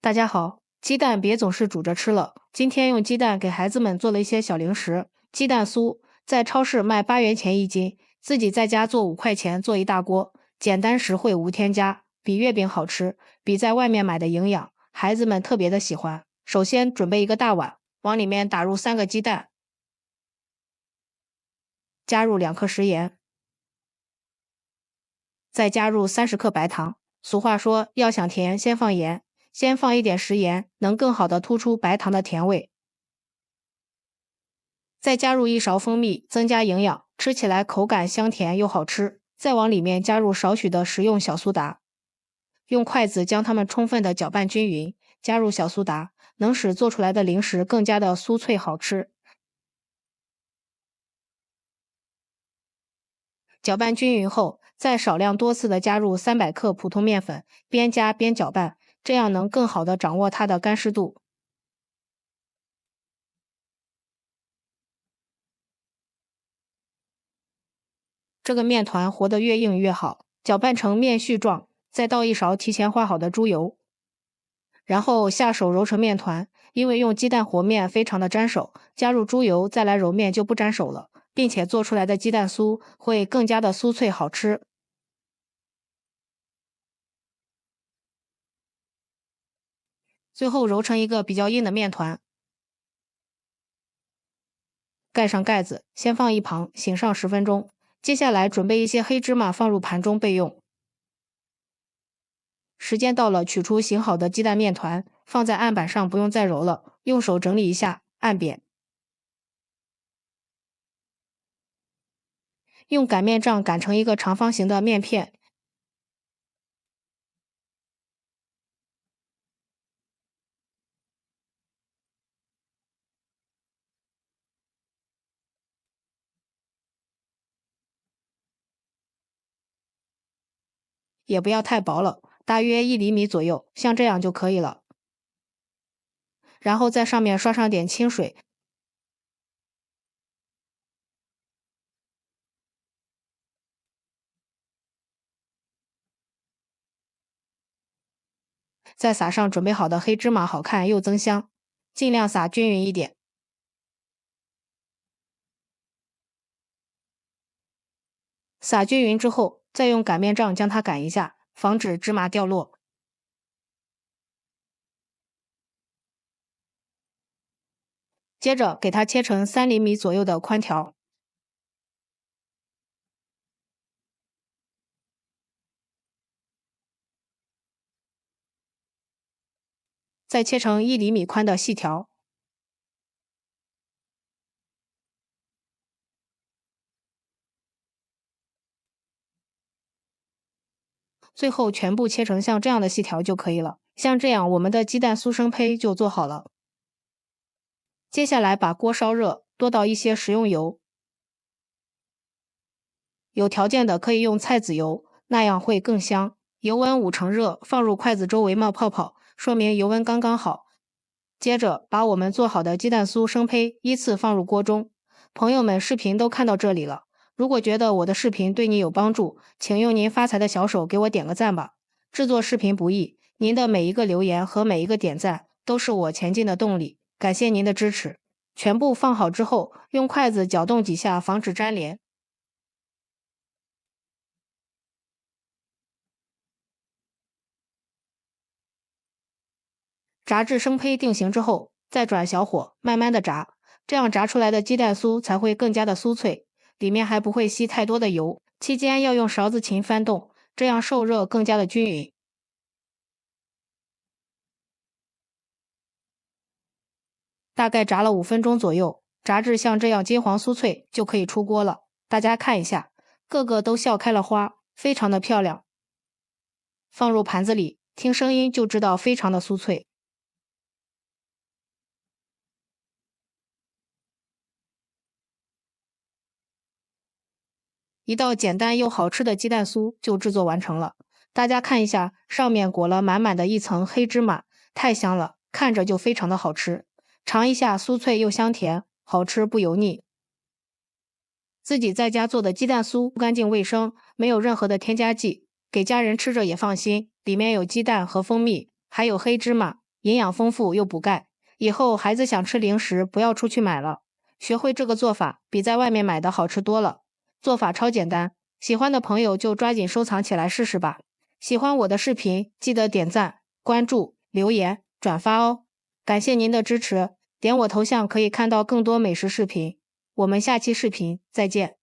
大家好，鸡蛋别总是煮着吃了。今天用鸡蛋给孩子们做了一些小零食，鸡蛋酥在超市卖8元钱一斤，自己在家做5块钱做一大锅，简单实惠无添加，比月饼好吃，比在外面买的营养，孩子们特别的喜欢。首先准备一个大碗，往里面打入3个鸡蛋，加入2颗食盐，再加入30克白糖。俗话说，要想甜，先放盐，先放一点食盐，能更好的突出白糖的甜味。再加入1勺蜂蜜，增加营养，吃起来口感香甜又好吃。再往里面加入少许的食用小苏打，用筷子将它们充分的搅拌均匀，加入小苏打，能使做出来的零食更加的酥脆好吃。搅拌均匀后，再少量多次的加入300克普通面粉，边加边搅拌，这样能更好的掌握它的干湿度。这个面团和得越硬越好，搅拌成面絮状，再倒1勺提前化好的猪油，然后下手揉成面团。因为用鸡蛋和面非常的粘手，加入猪油再来揉面就不粘手了，并且做出来的鸡蛋酥会更加的酥脆好吃。最后揉成一个比较硬的面团，盖上盖子，先放一旁，醒上10分钟。接下来准备一些黑芝麻放入盘中备用。时间到了，取出醒好的鸡蛋面团，放在案板上，不用再揉了，用手整理一下，按扁。用擀面杖擀成一个长方形的面片，也不要太薄了，大约1厘米左右，像这样就可以了。然后在上面刷上点清水，再撒上准备好的黑芝麻，好看又增香。尽量撒均匀一点。撒均匀之后，再用擀面杖将它擀一下，防止芝麻掉落。接着给它切成3厘米左右的宽条，再切成1厘米宽的细条。最后全部切成像这样的细条就可以了。像这样，我们的鸡蛋酥生胚就做好了。接下来把锅烧热，多倒一些食用油，有条件的可以用菜籽油，那样会更香。油温5成热，放入筷子周围冒泡泡，说明油温刚刚好。接着把我们做好的鸡蛋酥生胚依次放入锅中。朋友们，视频都看到这里了，如果觉得我的视频对你有帮助，请用您发财的小手给我点个赞吧。制作视频不易，您的每一个留言和每一个点赞都是我前进的动力，感谢您的支持。全部放好之后，用筷子搅动几下，防止粘连。炸至生胚定型之后，再转小火，慢慢的炸，这样炸出来的鸡蛋酥才会更加的酥脆，里面还不会吸太多的油。期间要用勺子勤翻动，这样受热更加的均匀。大概炸了5分钟左右，炸至像这样金黄酥脆，就可以出锅了。大家看一下，个个都笑开了花，非常的漂亮。放入盘子里，听声音就知道非常的酥脆。一道简单又好吃的鸡蛋酥就制作完成了。大家看一下，上面裹了满满的一层黑芝麻，太香了，看着就非常的好吃。尝一下，酥脆又香甜，好吃不油腻。自己在家做的鸡蛋酥干净卫生，没有任何的添加剂，给家人吃着也放心。里面有鸡蛋和蜂蜜，还有黑芝麻，营养丰富又补钙。以后孩子想吃零食，不要出去买了，学会这个做法，比在外面买的好吃多了。做法超简单，喜欢的朋友就抓紧收藏起来试试吧。喜欢我的视频，记得点赞、关注、留言、转发哦。感谢您的支持，点我头像可以看到更多美食视频。我们下期视频再见。